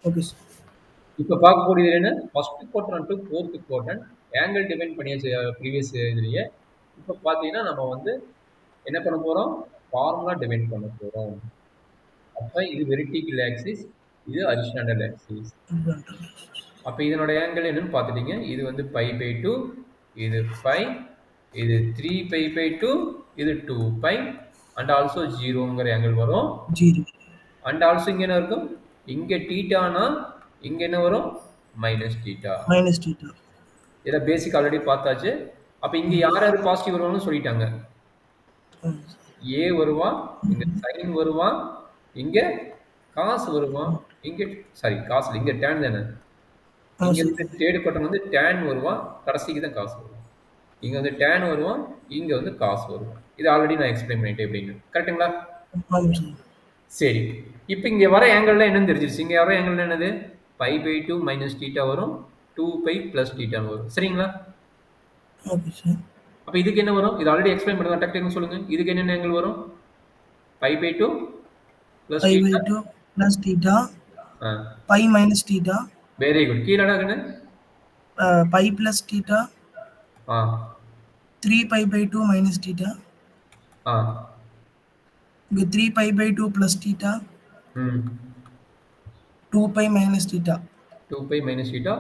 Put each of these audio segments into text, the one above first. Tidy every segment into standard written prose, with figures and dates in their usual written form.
Okay sir. இப்போ பார்க்கக்கூடியது என்ன, first quadrant to fourth quadrant angle define பண்ணியாச்சு ப்ரீவியஸ் இதுலயே. இப்போ பார்த்தீங்கன்னா நம்ம வந்து என்ன பண்ண போறோம், ஃபார்முலா டிஃபைன் பண்ண போறோம். அப்ப இது வெர்டிகல் ஆக்சிஸ், இது ஹரிசாண்டல் ஆக்சிஸ். அப்ப இதனோட ஆங்கிள் என்னன்னு பார்த்துட்டீங்க. இது வந்து பை பை 2, இது பை, இது 3 பை பை 2, இது 2 பை அண்ட் ஆல்சோ ஜீரோங்கிற ஆங்கிள் வரும். ஜீரோ. அண்ட் ஆல்சோ இங்க என்ன இருக்கும், இங்க டீட்டானா இங்க என்ன வரும், மைனஸ் டீட்டா. Minus theta. இதை பேசிக் ஆல்ரெடி பார்த்தாச்சு. அப்ப இங்க யார் யார் பாசிட்டிவ் வருவாங்கன்னு சொல்லிட்டாங்க. ஏ வருவான், இங்க சைன் வருவான், இங்க காசு வருவான், இங்க சாரி காசு இல்லை, இங்க டேன் தானே. இங்க வந்து தேர்ட் குவாட்ரண்ட் வந்து டேன் வருவான், கடைசிக்கு தான் காசு வருவான். இங்க வந்து டேன் வருவான், இங்க வந்து காசு வருவான். இது ஆல்ரெடி நான் எக்ஸ்பிளைன் பண்ணிட்டேன் அப்படின்னு. கரெக்டுங்களா? சரி, இப்போ இங்க வர ஆங்கிள் என்னன்னு தெரிஞ்சிருச்சு. இங்க வர ஆங்கிள் என்னது, பை பை 2 மைனஸ் டீட்டா வரும், 2 பை பிளஸ் டீட்டான்னு வரும். சரிங்களா? அப்ப இதுக்கு என்ன வரும், இது ஆல்ரெடி எக்ஸ்பிளைன் பண்ணுங்க, டக்கு சொல்லுங்க. இதுக்கு என்ன ஆங்கிள் வரும், pi by 2 plus theta, pi minus theta. Very good. கீழடா கண்ணு, pi plus theta, 3 pi by 2 minus theta. இங்க 3 pi by 2 plus theta, 2 pi minus theta. 2 pi minus theta.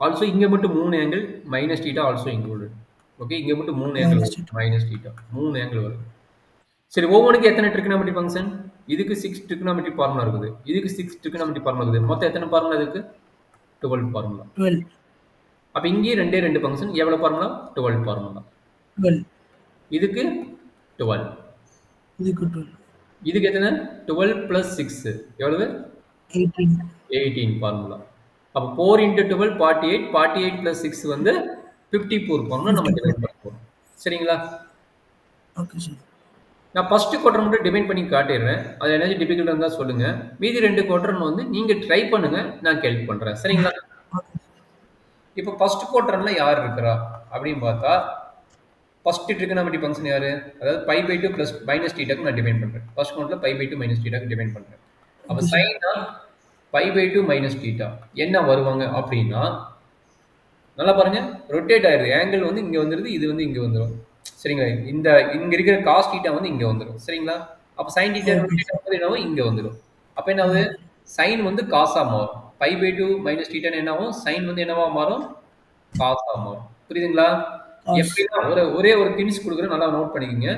Also இங்க மட்டும் 3 angle minus theta also included. Okay, இங்க மட்டும் 3 angle minus theta, 3 angle வரும். சரி, ஒவ்வொன்றுக்கு எத்தனை ட்ரிகோனோமெட்ரி ஃபங்க்ஷன்? இதுக்கு 6 ட்ரிகோனோமெட்ரி ஃபார்முலா இருக்குது, இதுக்கு 6 ட்ரிகோனோமெட்ரி ஃபார்முலா இருக்குது. மொத்தம் எத்தனை ஃபார்முலா இருக்கு, 12 ஃபார்முலா. 12. அப்ப இங்கே ரெண்டே ரெண்டு ஃபங்க்ஷன், எவ்வளவு ஃபார்முலா, 12 ஃபார்முலா. 12. இதுக்கு 12, இதுக்கு 12. இதுக்கு எத்தனை, 12 plus 6 எவ்வளவு, 18. 18 ஃபார்முலா. அப்ப 4 into 12 48, 48 plus 6 வந்து 54 ஃபார்முலா நம்ம டிவைட் பண்ண போறோம். சரிங்களா? Okay sir. நான் ஃபர்ஸ்ட் குவாட்ரன் மட்டும் டிவைட் பண்ணி காட்டிடுறேன். அது ஏதாச்சும் டிஃபிகல்ட் இருந்தா சொல்லுங்க. மீதி ரெண்டு குவாட்ரன் வந்து நீங்க ட்ரை பண்ணுங்க, நான் ஹெல்ப் பண்றேன். சரிங்களா? இப்போ ஃபர்ஸ்ட் குவாட்ரன்ல யார் இருக்கறா அப்படின்னு பார்த்தா, ஃபர்ஸ்ட் ட்ரிகோனோமெட்ரி ஃபங்க்ஷன் யாரு, அதாவது பை பை 2 பிளஸ் மைனஸ் டீட்டாக்கு நான் டிவைட் பண்றேன். ஃபர்ஸ்ட் குவாட்ரன்ல பை பை 2 மைனஸ் டீட்டாக்கு டிவைட் பண்றேன். அப்ப சைனா பை பை 2 மைனஸ் டீட்டா என்ன வருவாங்க அப்படின்னா, நல்லா பாருங்க, ரொட்டேட் ஆயிருது. ஆங்கிள் வந்து இங்க வந்துருது, இது வந்து இங்க வந்துடும். சரிங்களா? இந்த இங்க இருக்கிற காஸ் டீட்டா வந்து இங்க வந்துடும். சரிங்களா? அப்ப சைன் டீட்டா ரொட்டேட் ஆகும்போது என்னவோ இங்க வந்துடும். அப்ப என்ன ஆகுது, சைன் வந்து காசா மாறும். பை பை 2 மைனஸ் டீட்டான்னு என்ன ஆகும், சைன் வந்து என்னவா மாறும், காசா மாறும். புரியுதுங்களா? எப்பெல்லாம் ஒரே ஒரு திங்ஸ் கொடுக்குறேன், நல்லா நோட் பண்ணிக்கோங்க.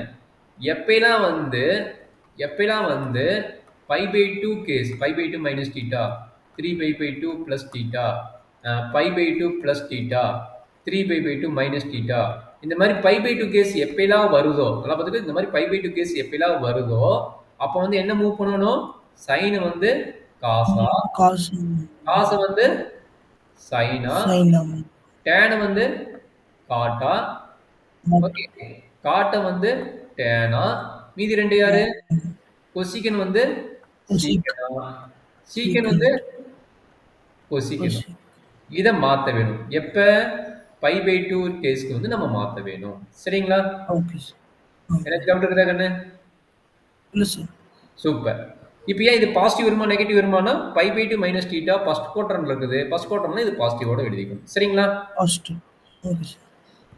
எப்பெல்லாம் வந்து pi by 2 case, pi by 2 minus theta, 3 pi by 2 plus theta, pi by 2 plus theta, 3 pi by 2 minus theta, இந்த மாதிரி பை பை 2 கேஸ் எப்பெல்லாம் வருதோ, நல்லா பார்த்துட்டு, இந்த மாதிரி பை பை 2 கேஸ் எப்பெல்லாம் வருதோ அப்போ வந்து என்ன மூவ் பண்ணணும், சைன் வந்து காசா, காசை வந்து சைனா, டேனை வந்து காட்டா, ஓகே, காட்டை வந்து டேனா, மீதி ரெண்டு யாரு, கொசிகன் வந்து சீக்கனா, சீக்கன் வந்து கொசிகன். இதை மாற்ற வேணும். எப்ப, பை பை 2 கேஸ்க்கு வந்து நம்ம மாற்ற வேணும். சரிங்களா? எனக்கு டவுட் இருக்குதா கண்ணு? சூப்பர். இப்போ ஏன் இது பாசிட்டிவ் வருமா நெகட்டிவ் வருமானா, pi by 2 minus theta first குவாட்ரன்ல இருக்குது. ஃபர்ஸ்ட் குவாட்ரன்ல இது பாசிட்டிவோட எழுதிக்கணும். சரிங்களா?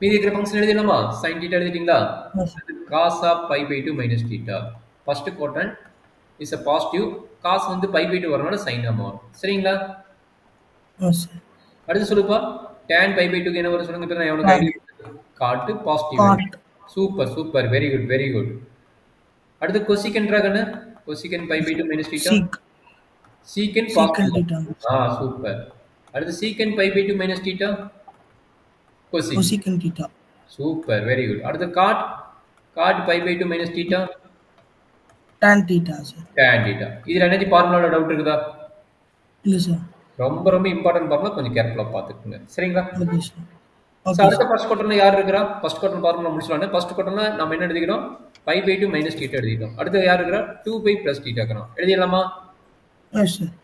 மீதி இருக்கிற ஃபங்க்ஷன் எழுதிடலாமா? சைன் டீட்டா எழுதிட்டீங்களா? Cos of pi by 2 minus theta first quadrant is a positive. Cos வந்து பை பை 2 வரனால சைனா மாறும். சரிங்களா? அடுத்து சொல்லுப்பா, tan பை பை 2 க்கு என்ன வரும் சொல்லுங்க. நான் எவனுக்கு idea, cot positive. Super super, very good very good. அடுத்து கொசிகன் ராகன, cosecant pi by 2 minus theta, secant positive. Super. அடுத்து secant pi by 2 minus theta, cosecant theta. Super, very good. அடுத்து cot, cot pi by 2 minus theta, tan theta sir. tan theta. இதுல energy ஃபார்முலால doubt இருக்குதா? இல்ல sir. ரொம்ப ரொம்ப important formula, கொஞ்சம் கேர்ஃபுல்லா பாத்துக்கங்க. சரிங்களா? Okay sir. சோ அடுத்த ஃபர்ஸ்ட் குவாட்ரன்ல யார் இருக்கறா? ஃபர்ஸ்ட் குவாட்ரன் ஃபார்முலா முடிச்சலாம்னா, ஃபர்ஸ்ட் குவாட்ரன்ல நாம என்ன எழுதிக்கிறோம், பை பை 2 மைனஸ் டீட்டா எழுதிக்கிறோம். அடுத்து யார் இருக்கறா, 2 பை பிளஸ் டீட்டா இருக்கறோம். எழுதிடலாமா? Yes sir.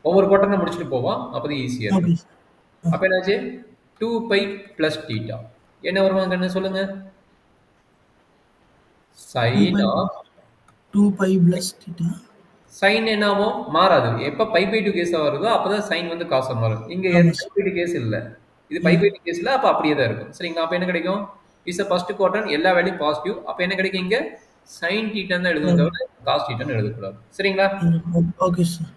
ஒவ்வொரு குவாட்ரனை முடிச்சிட்டு போவோம், அப்பதான் ஈஸியா இருக்கும். அப்ப என்னாச்சு, 2 பை பிளஸ் டீட்டா என்ன வருவாங்க என்ன சொல்லுங்க, sin of 2 pi plus theta, sine என்ன ஆகும்? மாறாது. எப்ப பை பை 2 கேஸா வருதோ அப்பதான் சைன் வந்து காசா மாறும். இங்க ஆமா பை சார். பை 2 கேஸ் இல்ல. இது பை பை 2 கேஸ் இல்ல. அப்ப அப்படியே தான் இருக்கும். சரிங்களா? அப்ப என்ன கிடைக்கும்? இஸ் a ஃபர்ஸ்ட் குவாட்ரண்ட் எல்லா வேல்யூ பாசிட்டிவ். அப்ப என்ன கிடைக்கும் இங்க? sin தீட்டான்னு தான் எழுதணும் தவிர cos தீட்டான்னு எழுதக்கூடாது. சரிங்களா? Okay sir.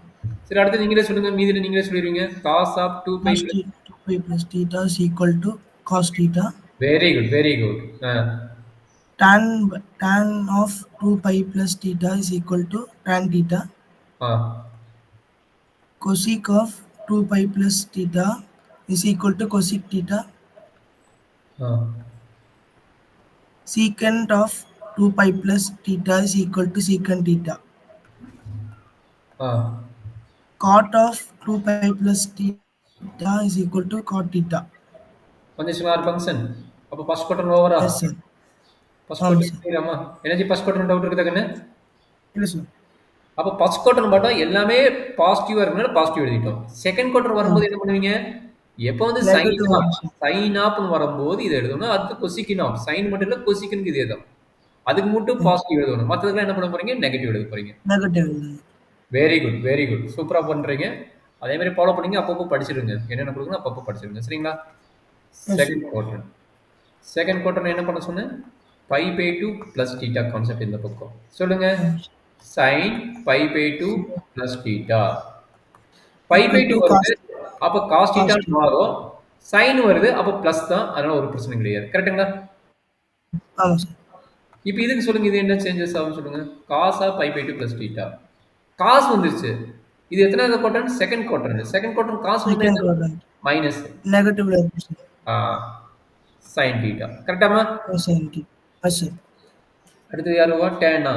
சரி அடுத்து நீங்களே சொல்லுங்க. மீதில நீங்களே சொல்லிடுவீங்க. cos of 2 pi Cos 2 pi plus theta is equal to cos theta. Very good, very good. Tan of 2 pi plus theta is equal to tan theta. Ah Cosec of 2 pi plus theta is equal to cosec theta. Ah Secant of 2 pi plus theta is equal to secant theta. Ah Cot of 2 pi plus theta is equal to cot theta. வந்துச்சுங்களா ஒரு function? அப்ப first quadrant ஓவரா? Yes sir. First ஆமாம் quadrant sir. கிளியராமா? Energy first quadrant doubt இருக்குதா கண்ணு? இல்லை sir. அப்ப ஃபர்ஸ்ட் குவார்டர் மட்டும் எல்லாமே பாசிட்டிவா இருக்கனால பாசிட்டிவ் எழுதிட்டோம். செகண்ட் குவார்டர் வரும்போது என்ன பண்ணுவீங்க? எப்போ வந்து Negative வரும் sir. சைன் ஆப்னு வரும்போது இது எழுதணும். அடுத்து கொசிக்கின் ஆப். சைன் மட்டும் இல்ல கொசிக்கினுக்கு இதே தான். அதுக்கு மட்டும் பாசிட்டிவ் எழுதணும். மற்றதுக்கெல்லாம் என்ன பண்ண போறீங்க? நெகட்டிவ் எழுத போறீங்க. Negative. Very good, very good. சூப்பரா பண்றீங்க. அதே மாதிரி ஃபாலோ பண்ணீங்க. அப்பப்போ படிச்சிருங்க. என்னென்ன கொடுக்கணும் அப்பப்போ படிச்சிருங்க. சரிங்களா? Second quarter. செகண்ட் குவார்டர் என்ன பண்ண சொன்னேன்? Pi by 2 plus theta concept இந்த பக்கம் சொல்லுங்க. sin pi by 2 plus theta. pi by 2 வருது அப்ப cos theta மாறும். sin வருது அப்ப பிளஸ் தான். அதனால ஒரு பிரச்சனை கிடையாது. கரெக்ட்டுங்களா? ஆமாம் சார். இப்போ இதுக்கு சொல்லுங்க இது என்ன சேஞ்சஸ் ஆகும் சொல்லுங்க. cos of pi by 2 plus theta. cos வந்துருச்சு. இது எத்தனாவது quadrant? Second quadrant. Second quadrant cos வந்து மைனஸ் நெகட்டிவ்ல இருக்கு sir. sin theta. கரெக்டாமா? sin theta. Yes sir. அடுத்து யாருவா? tan ஆ?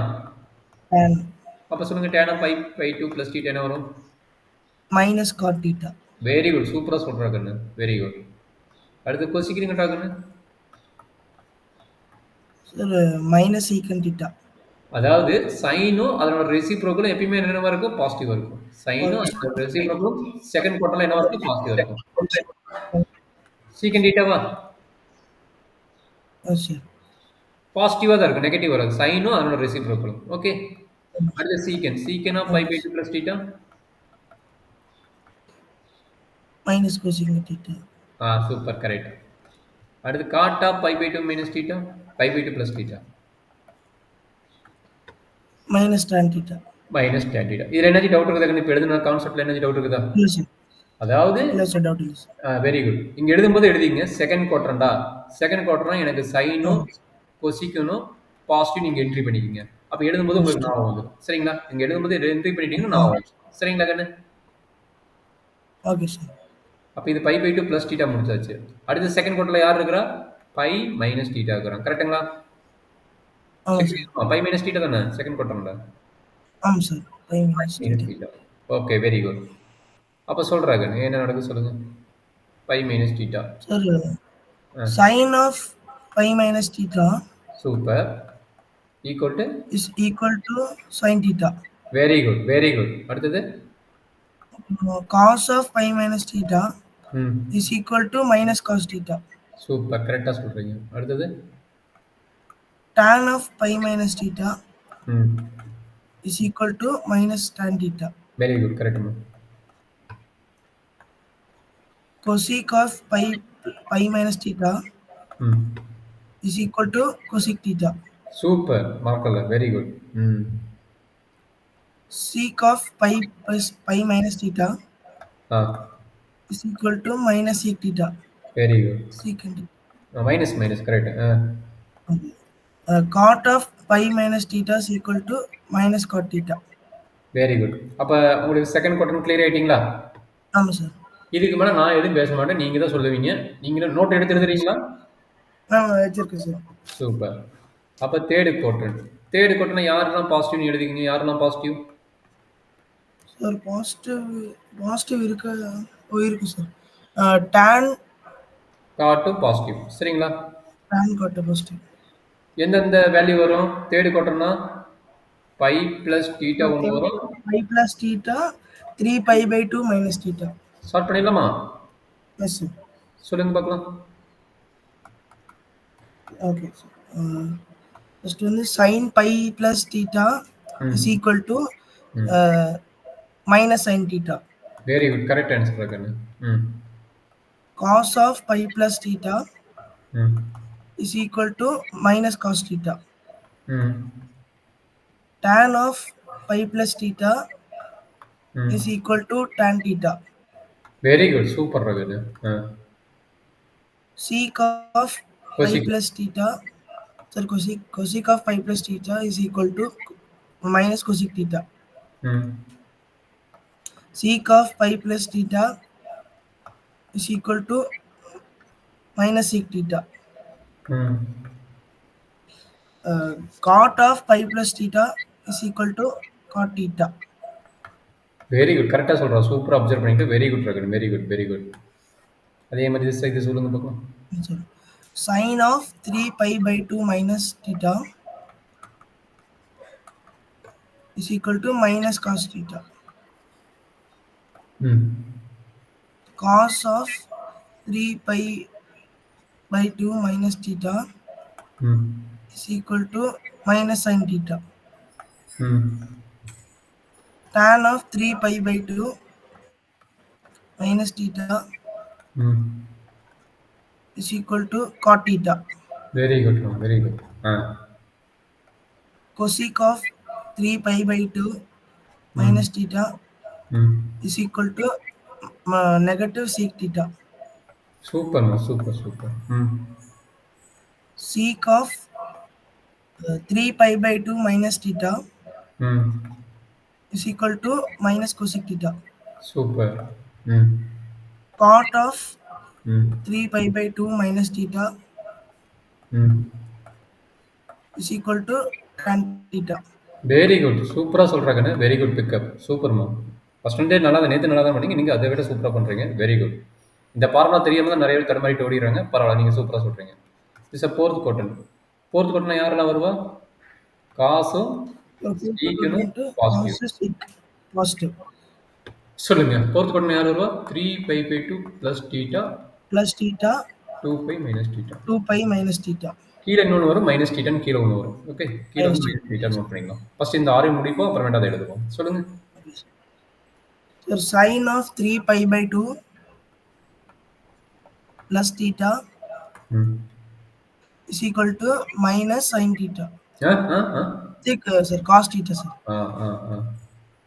tan. அப்ப சொல்லுங்க tan of pi by 2 plus theta என்ன வரும்? minus cot theta. Very good. சூப்பரா சொல்றாங்க கண்ணு. Very good. அடுத்து கொசிக்கிறீங்க கண்ணு. Sir minus secant theta. அதாவது சைனும் அதனோட ரெசிப்ரோக்கலும் எப்பயுமே என்னவா இருக்கும்? பாசிட்டிவா இருக்கும். சைனும் அதோட ரெசிப்ரோக்கலும் செகண்ட் குவார்டர்ல என்னவா இருக்கும்? பாசிட்டிவா இருக்கும். சீக்கண்ட் தீட்டாவா? Yes sir. பாசிட்டிவா தான் இருக்கும். நெகட்டிவ் வராது. சைனும் அதனோட ரெசிப்ரோக்கலும். ஓகே. அடுத்து secant. Secant of pi by 2 plus theta. minus cosecant theta. Super correct. அடுத்து cot of pi by 2 minus theta. pi by 2 plus theta. minus tan theta. Minus tan theta. இதுல எனர்ஜி டவுட் இருக்குதா? இப்ப எழுதுன கான்செப்ட்ல energy doubt இருக்குதா? இல்லை sir. அதாவது இல்லை சார், டவுட் இல்லை சார். Very good. இங்க எழுதும்போது எழுதிங்க செகண்ட் குவார்டர்ண்டா. செகண்ட் குவார்டர்னா எனக்கு சைனும் கொசிக்கனும் பாசிட்டிவ் நீங்க என்ட்ரி பண்ணிக்கீங்க. அப்ப எழுதும்போது உங்களுக்கு ஞாபகம் வந்துடும். சரிங்களா? இங்க எழுதும்போது என்ட்ரி பண்ணிட்டீங்கன்னா ஞாபகம் வரும். சரிங்களா கண்ணு? Okay sir. அப்ப இது பை பை 2 பிளஸ் தீட்டா முடிச்சாச்சு. அடுத்து செகண்ட் குவார்டர்ல யார் இருக்கிறா? பை மைனஸ் தீட்டா இருக்கிறான். கரெக்ட்டுங்களா? பை மைனஸ் தீட்டா தானே செகண்ட் குவார்டர்ல? ஆமாம் sir. Pi minus theta. Okay very good. அப்ப சொல்றாங்க என்ன நடக்குது சொல்லுங்க. Pi minus theta. Sir sin of pi minus theta super equal to is equal to sin theta. Very good, very good. அடுத்தது cos of pi minus theta is equal to minus cos theta. Super கரெக்டா சொல்றீங்க. அடுத்தது tan of pi minus theta is equal to minus tan theta. Very good correct. cosec of pi minus theta is equal to cosec theta. Super மார்க்கல. Very good. sec of pi plus pi minus theta is equal to minus sec theta. Very good. secant minus minus correct. cot of pi minus theta is equal to minus cot theta. Very good. அப்ப உங்களுக்கு second quarter clear ஆயிட்டீங்களா? ஆமாம் sir. இதுக்கு மேல நான் எதுவும் பேச மாட்டேன். நீங்க தான் சொல்லுவீங்க. நீங்களும் நோட் எடுத்து எழுதுறீங்களா? வச்சிருக்கேன் சார். சூப்பர். அப்ப தேர்ட் குவார்டர். தேர்ட் குவார்டர்னா யாரெல்லாம் பாசிட்டிவ் எழுதிக்கீங்க? யாரெல்லாம் பாசிட்டிவ்? சார் பாசிட்டிவ் இருக்கு சார். tan cot positive. சரிங்களா? tan cot positive. எந்தெந்த வேல்யூ வரும் தேர்ட் குவார்டர்னா? பை பிளஸ் தீட்டா ஒன்று வரும். Pi plus theta 3 pi by 2 minus theta. Start பண்ணிடலாமா? Yes sir. சொல்லுங்க பார்க்கலாம். Okay sir. ஃபர்ஸ்ட் வந்து sin pi plus theta is equal to minus sin theta. Very good. Correct answer, Ragana. Cos of pi plus theta Hmm. is equal to minus cos theta. Hmm. Tan of pi plus theta Hmm. is equal to tan theta. Very good. Super, Ragana. Sec of pi Cosec. plus theta, sorry, cosec of pi plus theta is equal to minus cosec theta. Hmm. Sec of pi plus theta is equal to minus sec theta. Hmm. Cot of pi plus theta is equal to cot theta. Very good. கரெக்டாக சொல்கிறோம். சூப்பராக observe பண்ணிட்டு very good Ragan. Very good, very good. அதே மாதிரி இது சொல்லுங்க பார்க்கலாம். Sin of 3 pi by 2 minus theta is equal to minus cos theta. Cos of 3 pi by 2 minus theta is equal to minus sin theta. Tan of 3 pi by 2 minus theta is equal to cot theta. Very good, very good. Cosec of 3 pi by 2 minus theta is equal to negative sec theta. Super, super, super. Sec of 3 pi by 2 minus theta is equal to minus cosec theta. Super. Cot of 3 pi by 2 minus theta is equal to tan theta. Very good. சூப்பராக சொல்கிறாங்கண்ணே. Very good pickup. சூப்பர்மா. First day நல்லா தான், நேற்று நல்லா தான் பண்ணீங்க. நீங்கள் அதை விட சூப்பராக பண்ணுறீங்க. Very good. இந்த ஃபார்முலா தெரியாமல் தான் நிறைய பேர் தடுமாறிட்டு ஓடிடுறாங்க. பரவாயில்ல, நீங்கள் சூப்பராக சொல்கிறீங்க. It's a fourth quadrant. Fourth quadrant யாரெல்லாம் வருவா? காசும் ஈக்கணும் பாசிட்டிவ். சொல்லுங்க. ஃபோர்த் குவாட்ரண்ட் யார் வருவா? 3 pi by 2 plus theta 2 pi minus theta. கீழே இன்னொன்று வரும், மைனஸ் தீட்டான்னு கீழே ஒன்று வரும். ஓகே, கீழே வந்து மைனஸ் தீட்டா நோட் பண்ணிக்கலாம். ஃபர்ஸ்ட் இந்த ஆரையும் முடிப்போம், அப்புறமேட்டு அதை எழுதுவோம். சொல்லுங்க. Sin of 3 pi by 2 plus theta is equal to minus sin theta. Sir, cos theta, sir.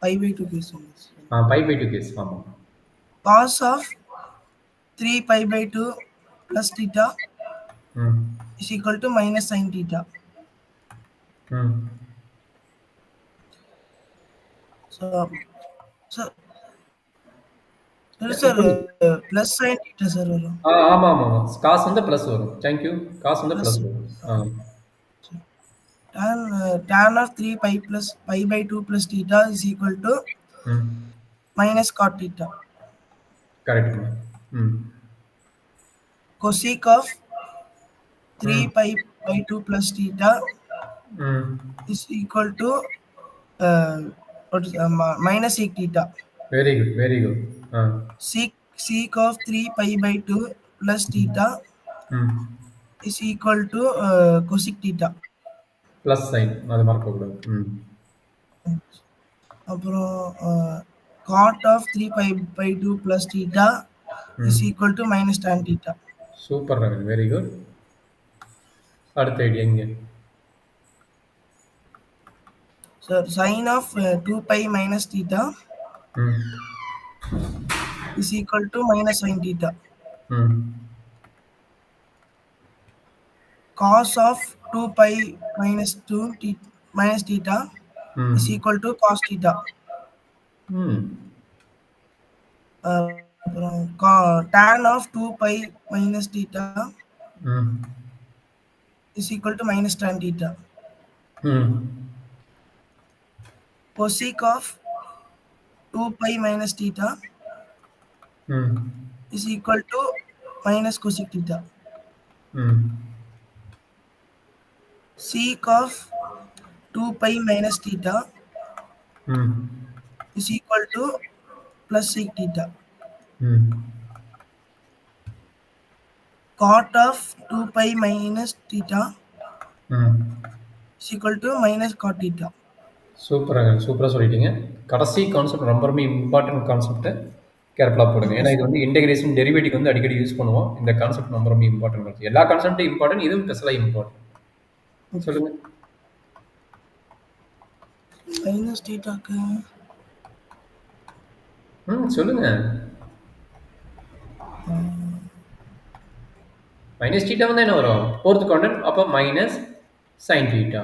Pi by 2 case. Pi by 2 case. Cos of 3 pi by 2 plus theta is equal to minus sin theta. So plus sin theta, sir. ஆமா. காசு வந்து plus வரும். Thank you. காசு வந்து plus வரும். Tan of 3 pi by 2 plus theta is equal to minus cot theta. Correct. Cosec of 3 pi by 2 plus theta is equal to minus sec theta. Very good, very good. Sec of 3 pi by 2 plus theta is equal to cosec theta. Plus sign, அது மறக்க கூடாது. அப்புறம் cot of 3 pi by 2 plus theta is equal to minus tan theta. Super, Ravi, very good. அடுத்த idea இங்க. So sin of 2 pi minus theta is equal to minus sin theta. Cos of 2 pi minus theta is equal to cos theta. Tan of 2 pi minus theta is equal to minus tan theta. Cosec of 2 pi minus theta is equal to minus cosec theta. Sec of 2 pi minus theta is equal to plus sec theta. Cot of 2 pi minus theta is equal to minus cot theta. சூப்பராங்க. சூப்பரா சொல்லிட்டீங்க. கடைசி concept ரொம்ப ரொம்ப important concept. கேர்ஃபுல்லா போடுங்க. ஏன்னா இது வந்து இன்டகிரேஷன் டெரிவேட்டிவ் வந்து அடிக்கடி யூஸ் பண்ணுவோம். இந்த கான்செப்ட் ரொம்ப ரொம்ப இம்பார்ட்டன்ட். எல்லா கான்செப்ட்டும் இம்பார்ட்டன்ட், இதுவும் ஸ்பெஷலா இம்பார்ட்டன்ட். சொல்லுங்க. மைனஸ் தீட்டாக்கு சொல்லுங்க. மைனஸ் தீட்டா வந்து என்ன வரும்? ஃபோர்த் குவாட்ரண்ட், அப்போ minus sine theta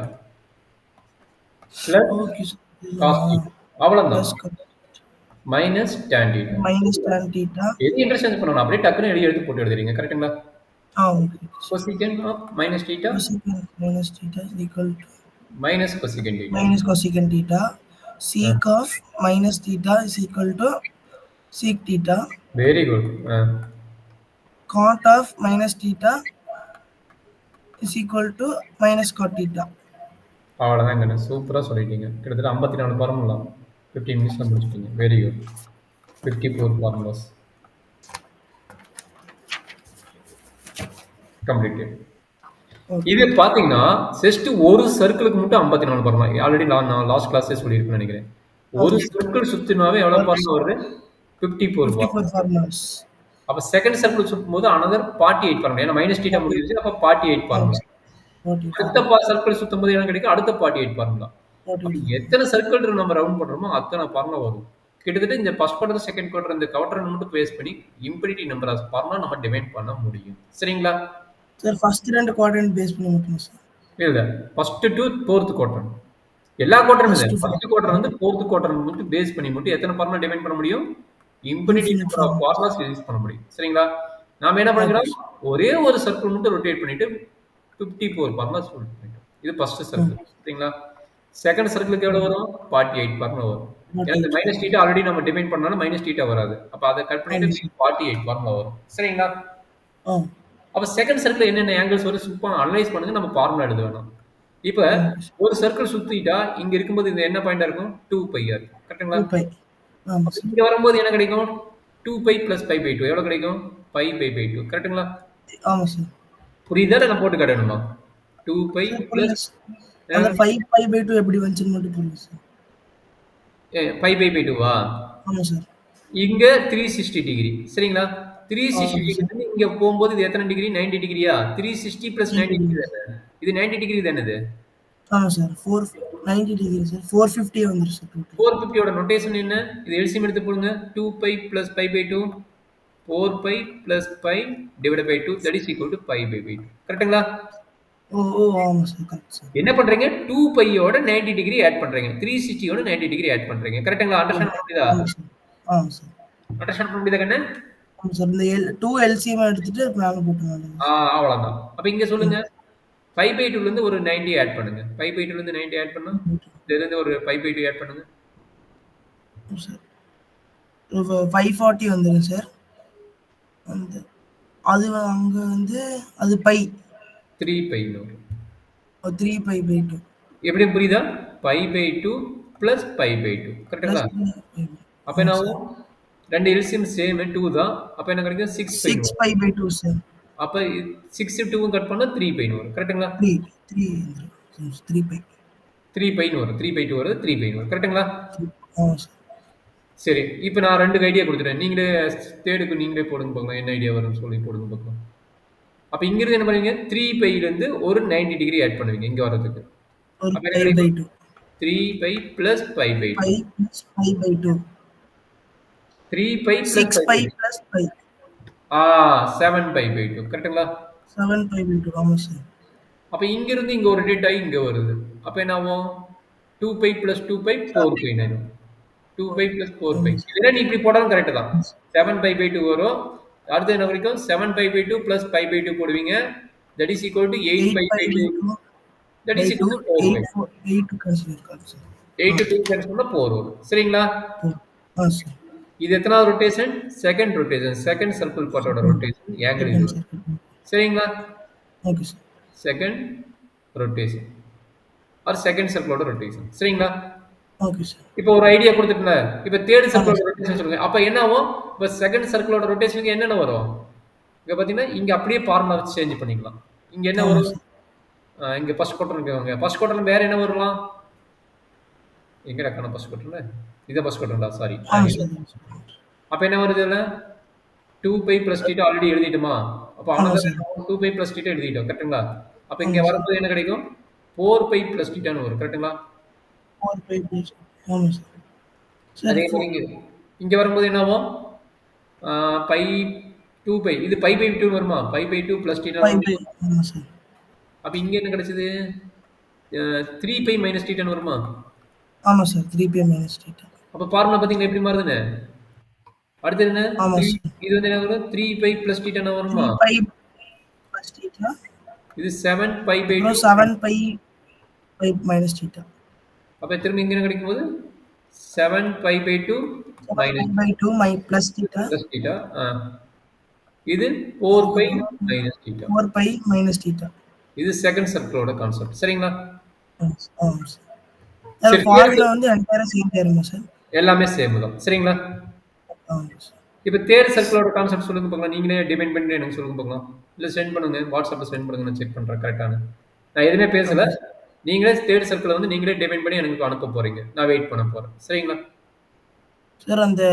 plus cos theta, அவ்வளவுதான். Minus tan theta. Minus tan theta. எது இன்டர்சேஞ்ச் பண்ணணும்? அப்படியே டக்குன்னு எடுத்து போட்டு எழுதுறீங்க. கரெக்ட்டுங்களா? cosecant of minus theta. Cosecant minus theta is equal to minus cosecant theta. Minus cosecant theta. Sec of minus theta is equal to sec theta. Very good. Cot of minus theta is equal to minus cot theta. அவ்வளோதாங்க. சூப்பராக சொல்லிட்டீங்க. கிட்டத்தட்ட 54 formula 15 மினிட்ஸில் முடிச்சிட்டீங்க. Very good. 54 formulas completed. இது பார்த்தீங்கன்னா just ஒரு சர்க்கிளுக்கு மட்டும் 54 ஃபார்முலா. ஆல்ரெடி நான் லாஸ்ட் கிளாஸே சொல்லியிருக்கேன்னு நினைக்கிறேன். ஒரு சர்க்கிள் சுத்தினாவே எவ்வளோ ஃபார்முலா வருது? 54 ஃபார்முலாஸ். அப்போ செகண்ட் சர்க்கிள் சுற்றும் போது another 48 ஃபார்முலா. ஏன்னா மைனஸ் தீட்டா முடிஞ்சிருச்சு, அப்போ 48 ஃபார்முலா. அடுத்த சர்க்கிள் சுத்தும் போது என்ன கிடைக்கும்? அடுத்த 48 ஃபார்முலா. எத்தனை சர்க்கிள் நம்ம ரவுண்ட் பண்றோமோ அத்தனை ஃபார்முலா வரும். கிட்டத்தட்ட இந்த ஃபர்ஸ்ட் குவாட்ரண்ட் செகண்ட் குவாட்ரண்ட் இந்த குவாட்ரண்ட் மட்டும் பேஸ் பண்ணி இன்ஃபினிட்டி நம்பர் ஆஃப் ஃபார்முலா நம்ம டிவைட் பண்ண முடியும். சரிங்களா சார்? ஃபர்ஸ்ட் ரெண்டு குவாட்ரண்ட் பேஸ் பண்ணி மட்டும் சார்? இல்ல, ஃபர்ஸ்ட் டு ஃபோர்த் குவாட்ரண்ட். எல்லா குவாட்ரண்ட் இல்ல, ஃபர்ஸ்ட் குவாட்ரண்ட் வந்து ஃபோர்த் குவாட்ரண்ட் மட்டும் பேஸ் பண்ணி மட்டும் எத்தனை ஃபார்முலா டிவைட் பண்ண முடியும்? Infinity number of formulas use பண்ண முடியும். சரிங்களா? நாம என்ன பண்ணிக்கிறோம்? ஒரே ஒரு சர்க்கிள் மட்டும் ரொட்டேட் பண்ணிட்டு 54 ஃபார்முலாஸ் சொல்லிட்டோம். இது ஃபர்ஸ்ட் சர்க்கிள். சரிங்களா? செகண்ட் சர்க்கிளுக்கு எவ்வளவு வரும்? 48 ஃபார்முலா வரும். ஏன்னா இந்த மைனஸ் தீட்டா ஆல்ரெடி நம்ம டிஃபைன் பண்ணாலும் மைனஸ் தீட்டா வராது. அப்ப அதை கட் பண்ணிட்டு 48 ஃபார்முலா வரும். சரிங்களா? அப்ப செகண்ட் சர்க்கிள் என்னென்ன ஆங்கிள்ஸ் வரும் சும்மா அனலைஸ் பண்ணுங்க. நம்ம ஃபார்முலா எழுத வேணாம். இப்ப ஒரு சர்க்கிள் சுத்திட்டா இங்க இருக்கும்போது இந்த என்ன பாயிண்டா இருக்கும்? 2π இருக்கும். கரெக்ட்டுங்களா? இங்க வரும்போது என்ன கிடைக்கும்? 2π + π/2 எவ்வளவு கிடைக்கும்? π/2. கரெக்ட்டுங்களா? ஆமா சார். புரியுதா? நான் போட்டு காட்டணுமா? 2π + அந்த 5π/2 எப்படி வந்துச்சுன்னு மட்டும் புரியுது சார். π/2வா? ஆமா சார். இங்க 360 டிகிரி. சரிங்களா? 360 டிகிரி இங்க போகும்போது இது எத்தனை டிகிரி? 90 டிகிரியா? 360 + 90 டிகிரி தானே? இது 90 டிகிரி தானே இது? ஆமா சார். 490 degree sir. 450 வந்துருச்சு சார். 450 ஓட நோட்டேஷன் என்ன? இது எல்சிஎம் எடுத்து போடுங்க. 2π + π/2 4π + π / 2 that is equal to π/2. கரெக்ட்டுங்களா? ஆமா சார். Correct sir. என்ன பண்றீங்க? 2π ஓட 90 டிகிரி ஆட் பண்றீங்க. 360 ஓட 90 டிகிரி ஆட் பண்றீங்க. கரெக்ட்டுங்களா? அண்டர்ஸ்டாண்ட் பண்ண முடியுதா? ஆமா சார். அண்டர்ஸ்டாண்ட் பண்ண முடியுதா கண்ணே? ஆமா சார். இந்த 2 எல்சிஎம் எடுத்துட்டு மேல போட்டுங்க. அவ்வளவுதான். அப்ப இங்க சொல்லுங்க. π/2 ல இருந்து ஒரு 90 ஆட் பண்ணுங்க. π/2 ல இருந்து 90 ஆட் பண்ணா இதுல இருந்து ஒரு π/2 ஆட் பண்ணுங்க. சார் 540 வந்துரும் சார். அது அங்க வந்து அது பை 3π வரும். 3π/2 எப்படி புரியுதா? π/2 + π/2. கரெக்ட்டுங்களா? அப்ப என்ன ஆகும்? ரெண்டு எல்சிஎம் சேம் 2 தான். அப்ப என்ன கிடைக்கும்? 6π/2 சார். அப்ப 6 2 கட் பண்ணா 3π வரும். கரெக்ட்டுங்களா? 3π 3π வரும். 3/2 வருது. 3π வரும். கரெக்ட்டுங்களா? ஆமா சார். சரி, இப்போ நான் 2 ஐடியா கொடுத்துட்டேன். நீங்களே தேர்டுக்கு நீங்களே போடுங்க பார்க்கலாம். என்ன ஐடியா வரும்னு சொல்லி போடுங்க பார்க்கலாம். அப்ப இங்க இருந்து என்ன பண்ணுவீங்க? 3π ல இருந்து ஒரு 90 டிகிரி ஆட் பண்ணுவீங்க இங்க வரதுக்கு. அப்ப என்ன கிடைக்கும்? 3π + π/2. 3π + 6π + π. 7π/2. கரெக்ட்டுங்களா? 7π/2. ஆமா சார். அப்ப இங்க இருந்து இங்க ஒரு ரொட்டேட் ஆகி இங்க வருது. அப்ப என்ன ஆகும்? 2π + 2π 4π ஆயிடும். 2π + 4π. இதெல்லாம் நீ இப்படி போடாலும் கரெக்ட் தான். 7π/2 வரும். அடுத்து என்ன கிடைக்கும்? 7π/2 + π/2 போடுவீங்க. that is equal to 8π/2. that is equal to 4π. 8 consider பண்ணு சார். 8 2 கேன்சல் பண்ணா 4 வரும். சரிங்களா? சார். இது எத்தனாவது rotation? Second rotation. Second circle பார்ட்டோட ரொட்டேஷன் ஆங்கிள் இது. சரிங்களா? Okay sir. Second rotation or second சர்க்கிளோட ரொட்டேஷன். சரிங்களா? Okay sir. இப்போ ஒரு ஐடியா கொடுத்துட்டேன். இப்போ தேர்ட் சர்க்கிளோட ரொட்டேஷன் சொல்லுங்க. அப்ப என்ன ஆகும்? இப்போ செகண்ட் சர்க்கிளோட ரொட்டேஷனுக்கு என்னென்ன வரும்? இங்க பாத்தீங்கன்னா இங்க அப்படியே ஃபார்முலா வச்சு சேஞ்ச் பண்ணிக்கலாம். இங்க என்ன வரும்? இங்க ஃபர்ஸ்ட் குவாட்ரண்ட் இருக்குங்க. ஃபர்ஸ்ட் குவாட்ரண்ட் வேற என்ன வரலாம்? எங்கடா காணோம் ஃபர்ஸ்ட் குவாட்ரண்ட்? இதான் ஃபர்ஸ்ட் குவாட்ரண்டா? சாரி. ஆமாம் சார். அப்ப என்ன வருது இதுல? 2π + θ ஆல்ரெடி எழுதிட்டோமா? அப்ப ஆமாம் அனதர் சார். 2π + θ எழுதிட்டோம். கரெக்ட்டுங்களா? அப்ப இங்க ஆமாம் சார். வரும்போது என்ன கிடைக்கும்? 4π + θன்னு வரும். கரெக்ட்டுங்களா? 4π + ஆமாம் சார். சார் அதே மாதிரி இங்க வரும்போது என்ன ஆகும்? பை 2π இது π/2 வருமா? π/2 + θ வரும். ஆமாம் சார். அப்ப இங்க என்ன கிடைச்சது? 3π - θன்னு வருமா? ஆமாம் சார். 3π - θ. அப்ப ஃபார்முலா பாத்தீங்களா எப்படி மாறுதுன்னு? அடுத்து என்ன? ஆமாம் 3 சார். இது வந்து என்ன வரும்? 3π + θன்னு வருமா? 3π + θ. இது 7π/2. 7π - θ. அப்ப திரும்ப இங்க என்ன கிடைக்கும் போது 7π/2 7π/2 + θ. θ. இது 4π - θ. 4π - θ. இது செகண்ட் சர்க்கிளோட கான்செப்ட். சரிங்களா? ஆமாம் சார். சரி, ஃபார்முலா வந்து என்டையரா சேம் ஆயிருமா சார்? எல்லாமே சேம் தான். சரிங்களா? ஆமாம் சார். இப்ப தேர்ட் சர்க்கிளோட கான்செப்ட் சொல்லுங்க பார்க்கலாம். நீங்களே டிஃபைன் பண்ணி எனக்கு சொல்லுங்க பார்க்கலாம். இல்ல சென்ட் பண்ணுங்க. வாட்ஸ்அப்ல சென்ட் பண்ணுங்க, நான் செக் பண்றேன் கரெக்டானு. நான் எதுவுமே பேசல. நீங்களே தேர்ட் சர்க்கிளை வந்து நீங்களே டிஃபைன் பண்ணி எனக்கு அனுப்ப போறீங்க. நான் வெயிட் பண்ண போறேன். சரிங்களா? சார் அந்த